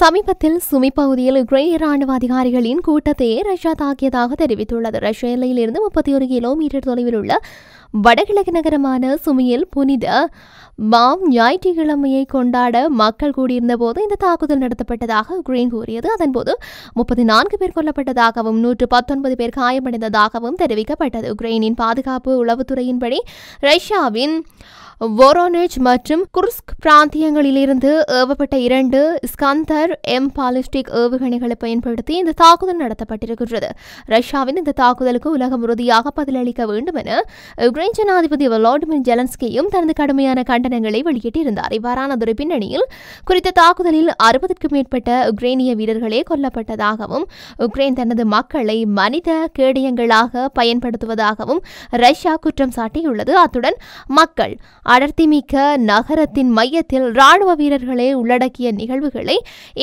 சமீபத்தில் சுமி பகுதியில் உக்ரைனிய ராணுவ அதிகாரிகளின் கூட்டத்தை ரஷ்யா தாக்கியதாக தெரிவித்துள்ளது. ரஷ்ய எல்லையிலிருந்து 31 கிலோமீட்டர் தொலைவில் உள்ள வடகிழக்கு நகரமான சுமியில் புனித மாம் ஞாயிற்றுக்கிழமையை கொண்டாட மக்கள் கூடியிருந்த போது இந்த தாக்குதல் நடத்தப்பட்டதாக உக்ரைன் கூறியது. அதன்போது 34 பேர் கொல்லப்பட்டதாகவும் 119 பேர் காயமடைந்ததாகவும் தெரிவிக்கப்பட்டது. உக்ரைனின் பாதுகாப்பு உளவுத்துறையின்படி ரஷ்யாவின் வோரோனெஜ் மற்றும் குர்ஸ்க் பிராந்தியங்களிலிருந்து ஏவப்பட்ட 2 ஸ்கந்தர் எம் பாலிஸ்டிக் ஏவுகணைகளை பயன்படுத்தி இந்த தாக்குதல் நடத்தப்பட்டிருக்கிறது. ரஷ்யாவின் இந்த தாக்குதலுக்கு உலகம் உறுதியாக பதிலளிக்க வேண்டும் என உக்ரைன் ஜனாதிபதி வோலோடிமிர் ஜெலன்ஸ்கியும் தனது கடுமையான கண்டனங்களை வெளியிட்டிருந்தார். இவ்வாறானதொரு பின்னணியில் குறித்த தாக்குதலில் 60க்கும் மேற்பட்ட உக்ரைனிய வீரர்களே கொல்லப்பட்டதாகவும் உக்ரைன் தனது மக்களை மனித கேடயங்களாக பயன்படுத்துவதாகவும் ரஷ்யா குற்றம் சாட்டியுள்ளது. அத்துடன் மக்கள் அடர்த்திமிக்க நகரத்தின் மையத்தில் ராணுவ வீரர்களை உள்ளடக்கிய நிகழ்வுகளை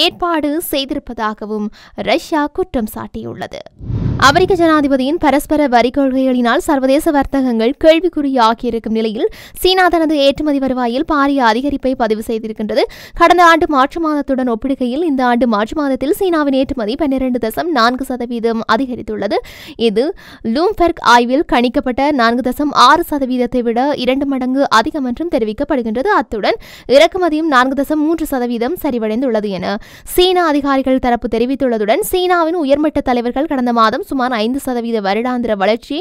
ஏற்பாடு செய்திருப்பதாகவும் ரஷ்யா குற்றம் சாட்டியுள்ளது. அமெரிக்க ஜனாதிபதியின் பரஸ்பர வரி கொள்கைகளினால் சர்வதேச வர்த்தகங்கள் கேள்விக்குறியாகியிருக்கும் நிலையில் சீனா தனது ஏற்றுமதி வருவாயில் பாரிய அதிகரிப்பை பதிவு செய்திருக்கின்றது. கடந்த ஆண்டு மார்ச் மாதத்துடன் ஒப்பிடுகையில் இந்த ஆண்டு மார்ச் மாதத்தில் சீனாவின் ஏற்றுமதி 12.4% அதிகரித்துள்ளது. இது லூம்பெர்க் ஆய்வில் கணிக்கப்பட்ட 4.6% விட 2 மடங்கு அதிகம் என்றும் தெரிவிக்கப்படுகின்றது. அத்துடன் இறக்குமதியும் 4.3% சரிவடைந்துள்ளது என சீனா அதிகாரிகள் தரப்பு தெரிவித்துள்ளதுடன் சீனாவின் உயர்மட்ட தலைவர்கள் கடந்த மாதம் சுமார் 5% வருடாந்திர வளர்ச்சி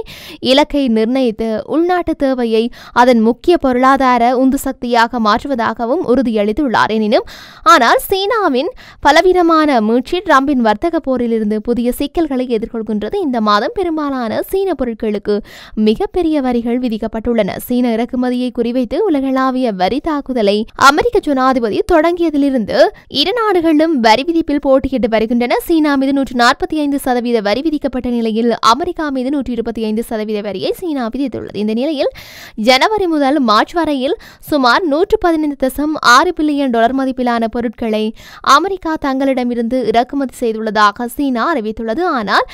இலக்கை நிர்ணயித்து உள்நாட்டு தேவையை அதன் முக்கிய பொருளாதார உந்து சக்தியாக மாற்றுவதாகவும் உறுதியளித்துள்ளார். எனினும் ஆனால் சீனாவின் பலவீனமான மீட்சி டிரம்பின் வர்த்தக போரிலிருந்து புதிய சிக்கல்களை எதிர்கொள்கின்றது. இந்த மாதம் பெரும்பாலான சீன பொருட்களுக்கு மிகப்பெரிய வரிகள் விதிக்கப்பட்டுள்ளன. சீன இறக்குமதியை குறிவைத்து உலகளாவிய வரி தாக்குதலை அமெரிக்க ஜனாதிபதி தொடங்கியதிலிருந்து இரு நாடுகளும் வரி விதிப்பில் போட்டியிட்டு வருகின்றன. சீனா மீது 145% வரி விதிக்கப்பட்ட நிலையில் அமெரிக்கா மீது 125% வரியை சீனா விதித்துள்ளது. இந்த நிலையில் ஜனவரி முதல் மார்ச் வரையில் சுமார் $115.6 பில்லியன் மதிப்பிலான பொருட்களை அமெரிக்கா தங்களிடமிருந்து இறக்குமதி செய்துள்ளதாக சீனா அறிவித்துள்ளது. ஆனால்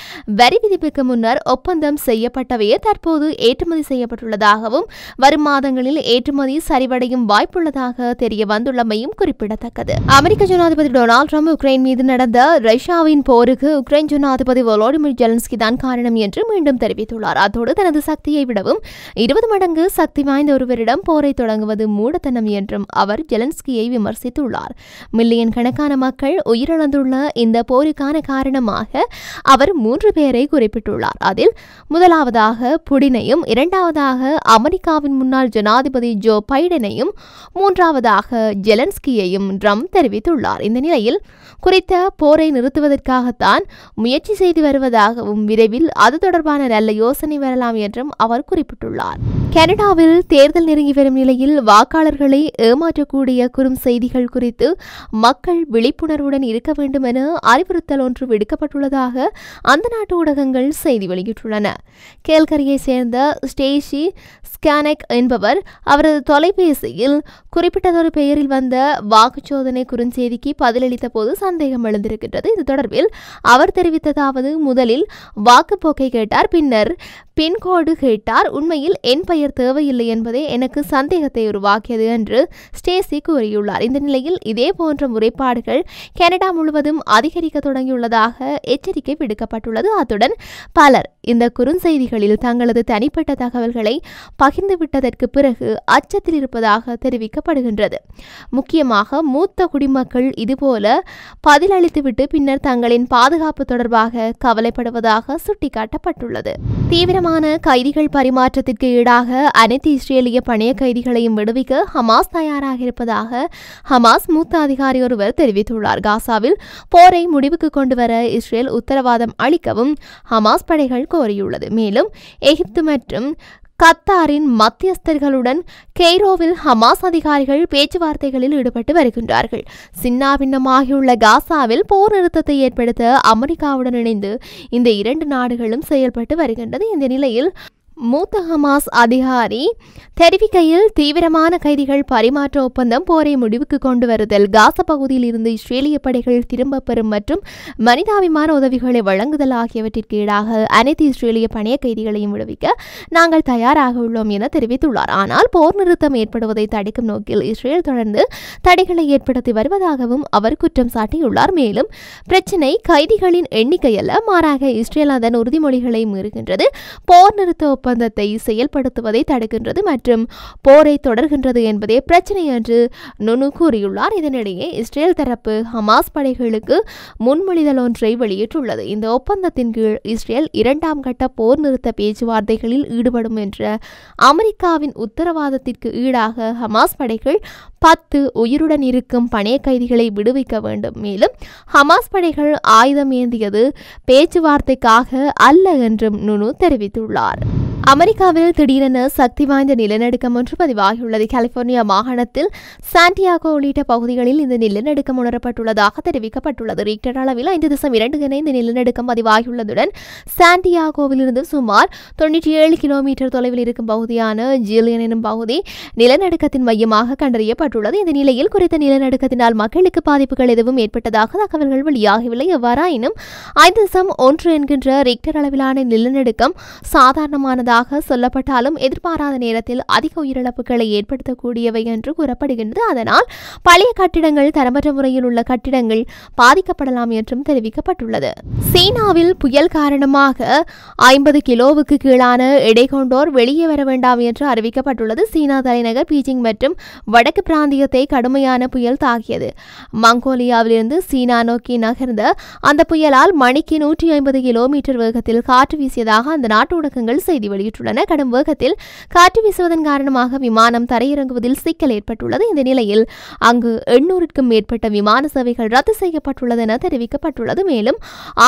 வரி விதிப்புக்கு முன்னர் ஒப்பந்தம் செய்யப்பட்டவையே தற்போது ஏற்றுமதி செய்யப்பட்டுள்ளதாகவும் வரும் மாதங்களில் ஏற்றுமதி சரிவடையும் வாய்ப்புள்ளதாக தெரிய வந்துள்ளமையும் குறிப்பிடத்தக்கது. அமெரிக்க ஜனாதிபதி டொனால்ட் ட்ரம்ப் உக்ரைன் மீது நடந்த ரஷ்யாவின் போருக்கு உக்ரைன் ஜனாதிபதி வோலோடிமிர் ஜெலன்ஸ்கி தான் காரணம் என்று மீண்டும் தெரிவித்துள்ளார். அதோடு தனது சக்தியை விடவும் 20 மடங்கு சக்தி வாய்ந்த ஒருவரிடம் போரை தொடங்குவது மூடத்தனம் என்றும் அவர் ஜெலன்ஸ்கியை விமர்சித்துள்ளார். மில்லியன் கணக்கான மக்கள் உயிரிழந்துள்ள இந்த போருக்கான காரணமாக அவர் 3 பேரை குறிப்பிட்டுள்ளார். அதில் முதலாவதாக புடினையும், இரண்டாவதாக அமெரிக்காவின் முன்னாள் ஜனாதிபதி ஜோ பைடனையும், மூன்றாவதாக ஜெலன்ஸ்கியையும் ட்ரம்ப் தெரிவித்துள்ளார். இந்த நிலையில் குறித்த போரை நிறுத்துவதற்காகத்தான் முயற்சி செய்து வருவதாகவும் விரைவில் அது தொடர்பான நல்ல யோசனை வரலாம் என்றும் அவர் குறிப்பிட்டுள்ளார். கனடாவில் தேர்தல் நெருங்கி வரும் நிலையில் வாக்காளர்களை ஏமாற்றக்கூடிய குறும் செய்திகள் குறித்து மக்கள் விழிப்புணர்வுடன் இருக்க வேண்டும் என அறிவுறுத்தல் ஒன்று விடுக்கப்பட்டுள்ளதாக அந்த நாட்டு ஊடகங்கள் செய்தி வெளியிட்டுள்ளன. கேல்கரியை சேர்ந்த ஸ்டேசி ஸ்கானெக் என்பவர் அவரது தொலைபேசியில் குறிப்பிட்டதொரு பெயரில் வந்த வாக்குச்சோதனை குறுஞ்செய்திக்கு பதிலளித்த போது சந்தேகம் எழுந்திருக்கின்றது. இது தொடர்பில் அவர் தெரிவித்ததாவது: முதலில் வாக்குப்போக்கை கேட்டார், பின்னர் பின்கோடு கேட்டார். உண்மையில் என் பெயர் தேவையில்லை என்பதே எனக்கு சந்தேகத்தை உருவாக்கியது என்று ஸ்டேசி கூறியுள்ளார். இந்த நிலையில் இதே போன்ற முறைப்பாடுகள் கனடா முழுவதும் அதிகரிக்க தொடங்கியுள்ளதாக எச்சரிக்கை விடுக்கப்பட்டுள்ளது. அத்துடன் பலர் இந்த குறுஞ்செய்திகளில் தங்களது தனிப்பட்ட தகவல்களை பகிர்ந்துவிட்டதற்கு பிறகு அச்சத்தில் இருப்பதாக தெரிவிக்கப்படுகின்றது. முக்கியமாக மூத்த குடிமக்கள் இதுபோல பதிலளித்துவிட்டு பின்னர் தங்களின் பாதுகாப்பு தொடர்பாக கவலைப்படுவதாக சுட்டிக்காட்டப்பட்டுள்ளது. தீவிரமான கைதிகள் பரிமாற்றத்திற்கு ஈடாக அனைத்து இஸ்ரேலிய பணைய கைதிகளையும் விடுவிக்க ஹமாஸ் தயாராக இருப்பதாக ஹமாஸ் மூத்த அதிகாரி ஒருவர் தெரிவித்துள்ளார். காசாவில் போரை முடிவுக்கு கொண்டுவர இஸ்ரேல் உத்தரவாதம் அளிக்கவும் ஹமாஸ் படைகள் கோரியுள்ளது. மேலும் எகிப்து மற்றும் கத்தாரின் மத்தியஸ்தர்களுடன் கெய்ரோவில் ஹமாஸ் அதிகாரிகள் பேச்சுவார்த்தைகளில் ஈடுபட்டு வருகின்றார்கள். சின்னாபின்னமாகியுள்ள காசாவில் போர் நிறுத்தத்தை ஏற்படுத்த அமெரிக்காவுடன் இணைந்து இந்த 2 நாடுகளும் செயல்பட்டு வருகின்றது. இந்த நிலையில் மூத்த ஹமாஸ் அதிகாரி தெரிவிக்கையில், தீவிரமான கைதிகள் பரிமாற்ற ஒப்பந்தம் போரை முடிவுக்கு கொண்டு வருதல், காசா பகுதியில் இருந்து இஸ்ரேலிய படைகள் திரும்பப் பெறும் மற்றும் மனிதாபிமான உதவிகளை வழங்குதல் ஆகியவற்றிற்கு ஈடாக அனைத்து இஸ்ரேலிய பணைய கைதிகளையும் விடுவிக்க நாங்கள் தயாராக உள்ளோம் என தெரிவித்துள்ளார். ஆனால் போர் நிறுத்தம் ஏற்படுவதை தடுக்கும் நோக்கில் இஸ்ரேல் தொடர்ந்து தடைகளை ஏற்படுத்தி வருவதாகவும் அவர் குற்றம் சாட்டியுள்ளார். மேலும் பிரச்சினை கைதிகளின் எண்ணிக்கையல்ல, மாறாக இஸ்ரேல் அதன் உறுதிமொழிகளை மீறுகின்றது, போர் நிறுத்த ஒப்பந்தத்தை செயல்படுத்துவதை தடுக்கின்றது மற்றும் போரை தொடர்கின்றது என்பதே பிரச்சனை என்று நுனு கூறியுள்ளார். இதனிடையே இஸ்ரேல் தரப்பு ஹமாஸ் படைகளுக்கு முன்மொழிதல் ஒன்றை வெளியிட்டுள்ளது. இந்த ஒப்பந்தத்தின் கீழ் இஸ்ரேல் 2ஆம் கட்ட போர் நிறுத்த பேச்சுவார்த்தைகளில் ஈடுபடும் என்ற அமெரிக்காவின் உத்தரவாதத்திற்கு ஈடாக ஹமாஸ் படைகள் 10 உயிருடன் இருக்கும் பணைய கைதிகளை விடுவிக்க வேண்டும். மேலும் ஹமாஸ் படைகள் ஆயுதம் ஏந்தியது பேச்சுவார்த்தைக்காக அல்ல என்றும் நுனு தெரிவித்துள்ளார். அமெரிக்காவில் திடீரென சக்தி வாய்ந்த நிலநடுக்கம் ஒன்று பதிவாகியுள்ளது. கலிபோர்னியா மாகாணத்தில் சாண்டியாகோ உள்ளிட்ட பகுதிகளில் இந்த நிலநடுக்கம் உணரப்பட்டுள்ளதாக தெரிவிக்கப்பட்டுள்ளது. ரிக்டர் அளவில் 5.2 என இந்த நிலநடுக்கம் பதிவாகியுள்ளதுடன் சாண்டியாகோவிலிருந்து சுமார் 97 கிலோமீட்டர் தொலைவில் இருக்கும் பகுதியான ஜிலியன் எனும் பகுதி நிலநடுக்கத்தின் மையமாக கண்டறியப்பட்டுள்ளது. இந்த நிலையில் குறித்த நிலநடுக்கத்தினால் மக்களுக்கு பாதிப்புகள் எதுவும் ஏற்பட்டதாக தகவல்கள் வெளியாகவில்லை. எவ்வாறாயினும் 5.1 என்கின்ற ரிக்டர் அளவிலான நிலநடுக்கம் சாதாரணமானதாக சொல்லப்பட்டாலும் எதிர்பாராத நேரத்தில் அதிக உயிரிழப்புகளை ஏற்படுத்தக்கூடியவை என்று கூறப்படுகின்றது. அதனால் பழைய கட்டிடங்கள், தரமற்ற முறையில் உள்ள கட்டிடங்கள் பாதிக்கப்படலாம் என்றும் தெரிவிக்கப்பட்டுள்ளது. சீனாவில் புயல் காரணமாக 50 கிலோவுக்கு கீழான எடை கொண்டோர் வெளியே வர வேண்டாம் என்று அறிவிக்கப்பட்டுள்ளது. சீனா தலைநகர் பீஜிங் மற்றும் வடக்கு பிராந்தியத்தை கடுமையான புயல் தாக்கியது. மங்கோலியாவிலிருந்து சீனா நோக்கி நகர்ந்த அந்த புயலால் மணிக்கு 150 கிலோமீட்டர் வேகத்தில் காற்று வீசியதாக அந்த நாட்டு ஊடகங்கள் செய்தி வெளியிட்டுள்ளன. கடும் வேகத்தில் காற்று வீசுவதன் காரணமாக விமானம் தரையிறங்குவதில் சிக்கல் ஏற்பட்டுள்ளது. இந்த நிலையில் அங்கு 800க்கும் மேற்பட்ட விமான சேவைகள் ரத்து செய்யப்பட்டுள்ளது என தெரிவிக்கப்பட்டுள்ளது. மேலும்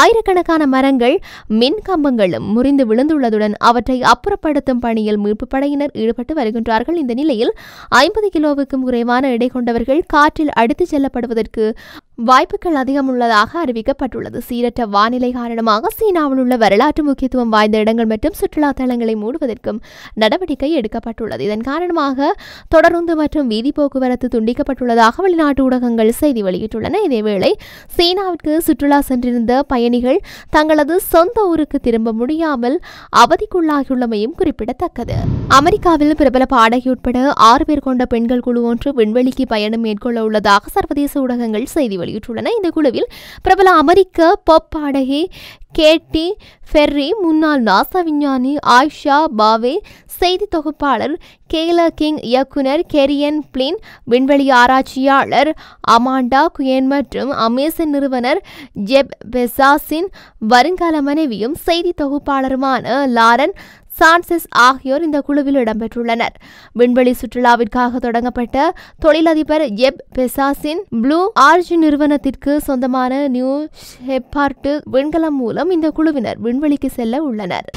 ஆயிரக்கணக்கான மரங்கள், மின் கம்பங்களும் முறிந்து விழுந்துள்ளதுடன் அவற்றை அப்புறப்படுத்தும் பணியில் மீட்பு படையினர் ஈடுபட்டு வருகின்றார்கள். இந்த நிலையில் 50 கிலோவுக்கும் குறைவான எடை கொண்டவர்கள் காற்றில் அடித்துச் செல்லப்படுவதற்கு வாய்ப்புகள் அதிகம் உள்ளதாக அறிவிக்கப்பட்டுள்ளது. சீரற்ற வானிலை காரணமாக சீனாவில் உள்ள வரலாற்று முக்கியத்துவம் வாய்ந்த இடங்கள் மற்றும் சுற்றுலா தலங்களை மூடுவதற்கும் நடவடிக்கை எடுக்கப்பட்டுள்ளது. இதன் காரணமாக தொடருந்து மற்றும் வீதி போக்குவரத்து துண்டிக்கப்பட்டுள்ளதாக வெளிநாட்டு ஊடகங்கள் செய்தி வெளியிட்டுள்ளன. இதேவேளை சீனாவிற்கு சுற்றுலா சென்றிருந்த பயணிகள் தங்களது சொந்த ஊருக்கு திரும்ப முடியாமல் அவதிக்குள்ளாகியுள்ளமையும் குறிப்பிடத்தக்கது. அமெரிக்காவில் பிரபல பாடகி உட்பட 6 பேர் கொண்ட பெண்கள் குழு ஒன்று விண்வெளிக்கு பயணம் மேற்கொள்ள உள்ளதாக சர்வதேச ஊடகங்கள் செய்தி வெளியிட்டுள்ளன. இந்த குழுவில் பிரபல அமெரிக்க பாப் பாடகி கேட்டி பெர்ரி, முன்னாள் நாசா விஞ்ஞானி ஆயிஷா பாவே, செய்தி தொகுப்பாளர் கேலா கிங், இயக்குனர் கெரியன் பிளின், விண்வெளி ஆராய்ச்சியாளர் அமாண்டா குயன் மற்றும் அமேசான் நிறுவனர் ஜெப் பெசாஸின் வருங்கால மனைவியும் செய்தி தொகுப்பாளருமான லாரன் சான்செஸ் ஆகியோர் இந்த குழுவில் இடம்பெற்றுள்ளனர். விண்வெளி சுற்றுலாவிற்காக தொடங்கப்பட்ட தொழிலதிபர் ஜெப் பெசாஸின் ப்ளூ ஆரிஜின் நிறுவனத்திற்கு சொந்தமான நியூ ஷெப்பார்டு விண்கலம் மூலம் இந்த குழுவினர் விண்வெளிக்கு செல்ல உள்ளனர்.